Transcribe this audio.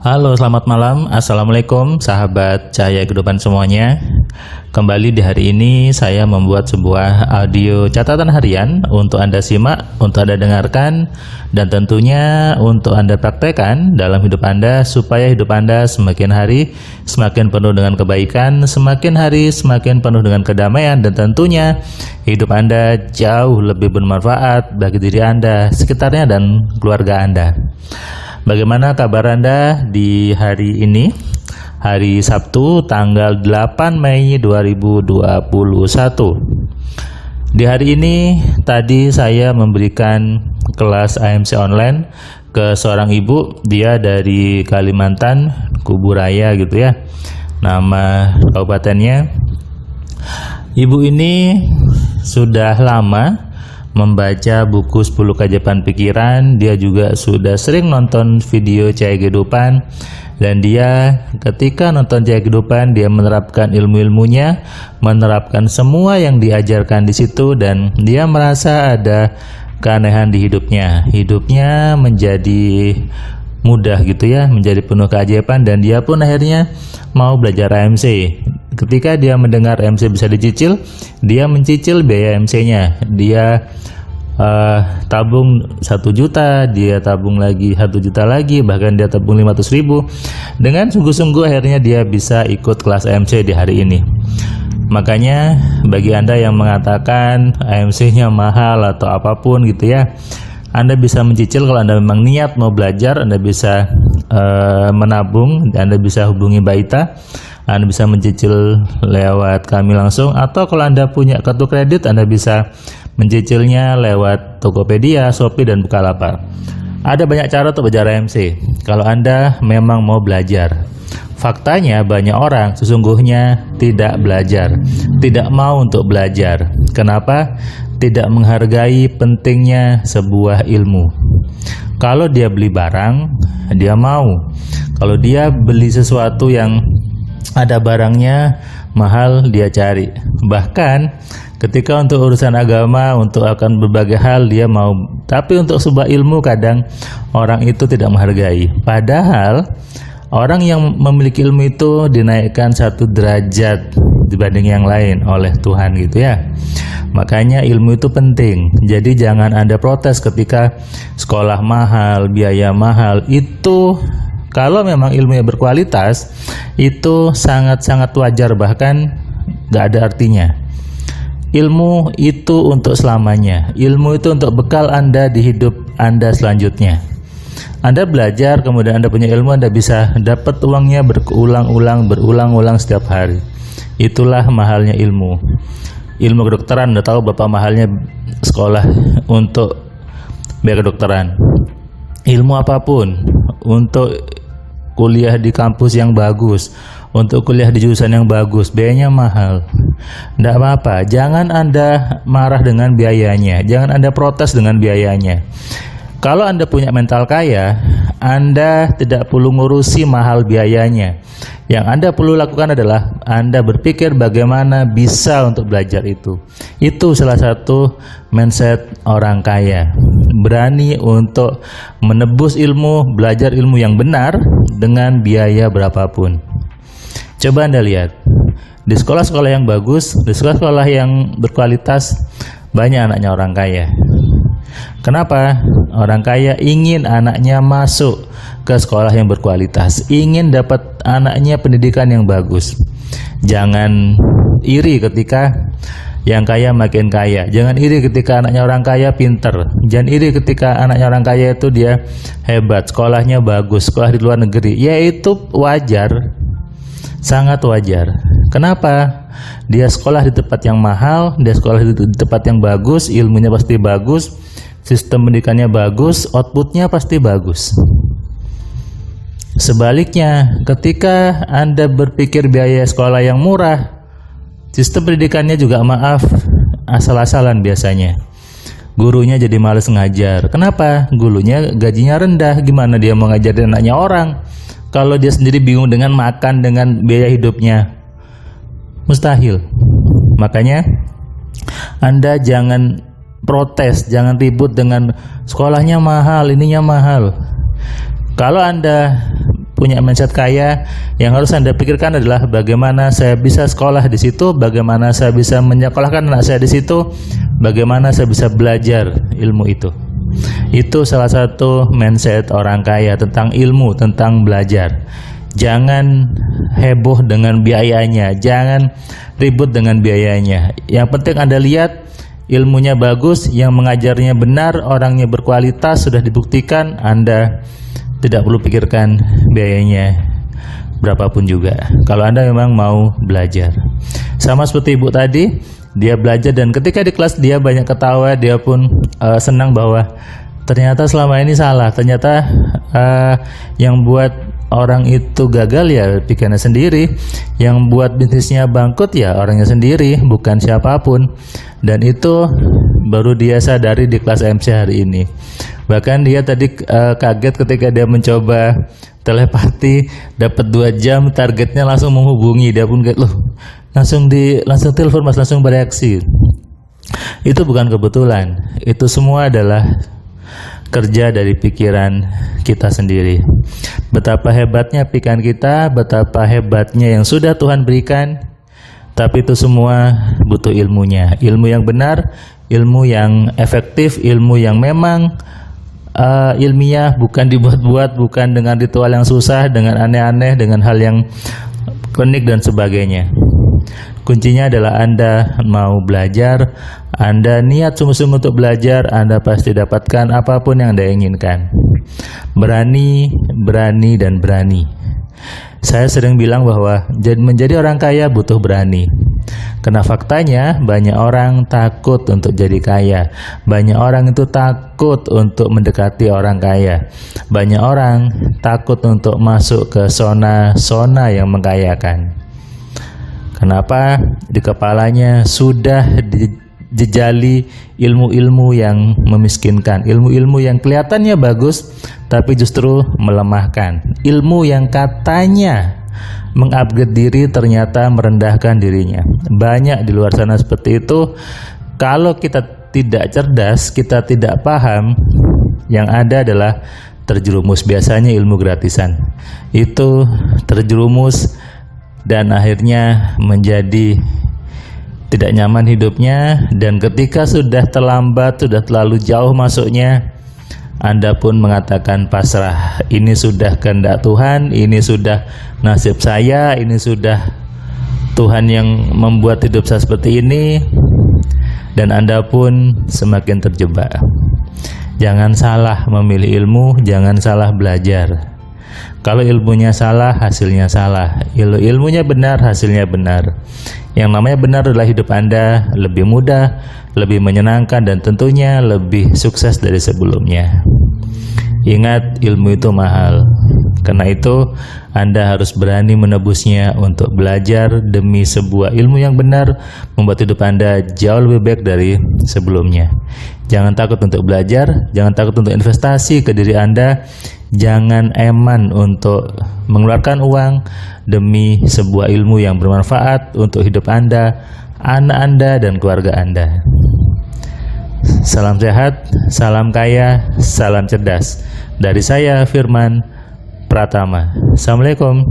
Halo, selamat malam. Assalamualaikum, sahabat cahaya kehidupan semuanya. Kembali di hari ini saya membuat sebuah audio catatan harian untuk Anda simak, untuk Anda dengarkan, dan tentunya untuk Anda praktekkan dalam hidup Anda supaya hidup Anda semakin hari semakin penuh dengan kebaikan, semakin hari semakin penuh dengan kedamaian, dan tentunya hidup Anda jauh lebih bermanfaat bagi diri Anda, sekitarnya, dan keluarga Anda. Bagaimana kabar Anda di hari ini? Hari Sabtu tanggal 8 Mei 2021. Di hari ini tadi saya memberikan kelas AMC online ke seorang ibu. Dia dari Kalimantan, Kuburaya gitu ya, nama kabupatennya. Ibu ini sudah lama membaca buku 10 keajaiban pikiran. Dia juga sudah sering nonton video Cahaya Kehidupan, dan dia ketika nonton Cahaya Kehidupan dia menerapkan ilmu-ilmunya, menerapkan semua yang diajarkan di situ, dan dia merasa ada keanehan di hidupnya. Hidupnya menjadi mudah gitu ya, menjadi penuh keajaiban, dan dia pun akhirnya mau belajar AMC. Ketika dia mendengar AMC bisa dicicil, dia mencicil biaya AMC-nya. Dia tabung 1 juta, dia tabung lagi 1 juta lagi, bahkan dia tabung 500.000. Dengan sungguh-sungguh akhirnya dia bisa ikut kelas AMC di hari ini. Makanya bagi Anda yang mengatakan AMC-nya mahal atau apapun gitu ya, Anda bisa mencicil. Kalau Anda memang niat mau belajar, Anda bisa menabung, Anda bisa hubungi Mbak Ita, Anda bisa mencicil lewat kami langsung, atau kalau Anda punya kartu kredit, Anda bisa mencicilnya lewat Tokopedia, Shopee, dan Bukalapak. Ada banyak cara untuk belajar AMC kalau Anda memang mau belajar. Faktanya banyak orang sesungguhnya tidak belajar, tidak mau untuk belajar. Kenapa? Tidak menghargai pentingnya sebuah ilmu. Kalau dia beli barang, dia mau. Kalau dia beli sesuatu yang ada barangnya mahal, dia cari. Bahkan ketika untuk urusan agama, untuk akan berbagai hal dia mau. Tapi untuk sebuah ilmu kadang orang itu tidak menghargai. Padahal orang yang memiliki ilmu itu dinaikkan 1 derajat dibanding yang lain oleh Tuhan gitu ya. Makanya ilmu itu penting. Jadi jangan Anda protes ketika sekolah mahal, biaya mahal. Itu kalau memang ilmunya berkualitas, itu sangat-sangat wajar, bahkan gak ada artinya. Ilmu itu untuk selamanya. Ilmu itu untuk bekal Anda di hidup Anda selanjutnya. Anda belajar, kemudian Anda punya ilmu, Anda bisa dapat uangnya berulang-ulang setiap hari. Itulah mahalnya ilmu. Ilmu kedokteran, Anda tahu berapa mahalnya sekolah untuk biaya kedokteran. Ilmu apapun, untuk kuliah di kampus yang bagus, untuk kuliah di jurusan yang bagus, biayanya mahal. Tidak apa-apa, jangan Anda marah dengan biayanya, jangan Anda protes dengan biayanya. Kalau Anda punya mental kaya, Anda tidak perlu ngurusi mahal biayanya. Yang Anda perlu lakukan adalah Anda berpikir bagaimana bisa untuk belajar itu. Itu salah satu mindset orang kaya. Berani untuk menebus ilmu, belajar ilmu yang benar dengan biaya berapapun. Coba Anda lihat, di sekolah-sekolah yang bagus, di sekolah-sekolah yang berkualitas, banyak anaknya orang kaya. Kenapa? Orang kaya ingin anaknya masuk ke sekolah yang berkualitas, ingin dapat anaknya pendidikan yang bagus. Jangan iri ketika yang kaya makin kaya. Jangan iri ketika anaknya orang kaya pinter. Jangan iri ketika anaknya orang kaya itu dia hebat, sekolahnya bagus, sekolah di luar negeri. Ya itu wajar, sangat wajar. Kenapa? Dia sekolah di tempat yang mahal, dia sekolah di tempat yang bagus, ilmunya pasti bagus, sistem pendidikannya bagus, outputnya pasti bagus. Sebaliknya, ketika Anda berpikir biaya sekolah yang murah, sistem pendidikannya juga asal-asalan biasanya. Gurunya jadi males ngajar. Kenapa? Gurunya gajinya rendah. Gimana dia mau ngajarin anaknya orang kalau dia sendiri bingung dengan makan, dengan biaya hidupnya? Mustahil. Makanya Anda jangan protes, jangan ribut dengan sekolahnya mahal, ininya mahal. Kalau Anda punya mindset kaya, yang harus Anda pikirkan adalah bagaimana saya bisa sekolah di situ, bagaimana saya bisa menyekolahkan anak saya di situ, bagaimana saya bisa belajar ilmu itu. Itu salah satu mindset orang kaya tentang ilmu, tentang belajar. Jangan heboh dengan biayanya, jangan ribut dengan biayanya. Yang penting Anda lihat ilmunya bagus, yang mengajarnya benar, orangnya berkualitas, sudah dibuktikan, Anda tidak perlu pikirkan biayanya berapapun juga. Kalau Anda memang mau belajar. Sama seperti ibu tadi, dia belajar dan ketika di kelas dia banyak ketawa, dia pun senang bahwa ternyata selama ini salah. Ternyata yang buat orang itu gagal ya pikirannya sendiri, yang buat bisnisnya bangkrut ya orangnya sendiri, bukan siapapun. Dan itu baru dia sadari di kelas MC hari ini. Bahkan dia tadi kaget ketika dia mencoba telepati, dapat 2 jam, targetnya langsung menghubungi. Dia pun kayak, loh, langsung telepon Mas, langsung bereaksi. Itu bukan kebetulan, itu semua adalah kerja dari pikiran kita sendiri. Betapa hebatnya pikiran kita, betapa hebatnya yang sudah Tuhan berikan, tapi itu semua butuh ilmunya. Ilmu yang benar, ilmu yang efektif, ilmu yang memang ilmiah, bukan dibuat-buat, bukan dengan ritual yang susah, dengan aneh-aneh, dengan hal yang klinik dan sebagainya. Kuncinya adalah Anda mau belajar, Anda niat sungguh-sungguh untuk belajar, Anda pasti dapatkan apapun yang Anda inginkan. Berani, berani, dan berani. Saya sering bilang bahwa menjadi orang kaya butuh berani. Karena faktanya banyak orang takut untuk jadi kaya. Banyak orang itu takut untuk mendekati orang kaya. Banyak orang takut untuk masuk ke zona-zona yang mengkayakan. Kenapa? Di kepalanya sudah dijejali ilmu-ilmu yang memiskinkan, ilmu-ilmu yang kelihatannya bagus tapi justru melemahkan, ilmu yang katanya mengupgrade diri ternyata merendahkan dirinya. Banyak di luar sana seperti itu. Kalau kita tidak cerdas, kita tidak paham, yang ada adalah terjerumus. Biasanya ilmu gratisan itu terjerumus dan akhirnya menjadi tidak nyaman hidupnya, dan ketika sudah terlambat, sudah terlalu jauh masuknya, Anda pun mengatakan pasrah. Ini sudah kehendak Tuhan, ini sudah nasib saya, ini sudah Tuhan yang membuat hidup saya seperti ini, dan Anda pun semakin terjebak. Jangan salah memilih ilmu, jangan salah belajar. Kalau ilmunya salah, hasilnya salah. Ilmunya benar, hasilnya benar. Yang namanya benar adalah hidup Anda lebih mudah, lebih menyenangkan, dan tentunya lebih sukses dari sebelumnya. Ingat, ilmu itu mahal. Karena itu, Anda harus berani menebusnya untuk belajar demi sebuah ilmu yang benar, membuat hidup Anda jauh lebih baik dari sebelumnya. Jangan takut untuk belajar, jangan takut untuk investasi ke diri Anda, jangan eman untuk mengeluarkan uang demi sebuah ilmu yang bermanfaat untuk hidup Anda, anak Anda, dan keluarga Anda. Salam sehat, salam kaya, salam cerdas. Dari saya, Firman Pratama. Assalamualaikum.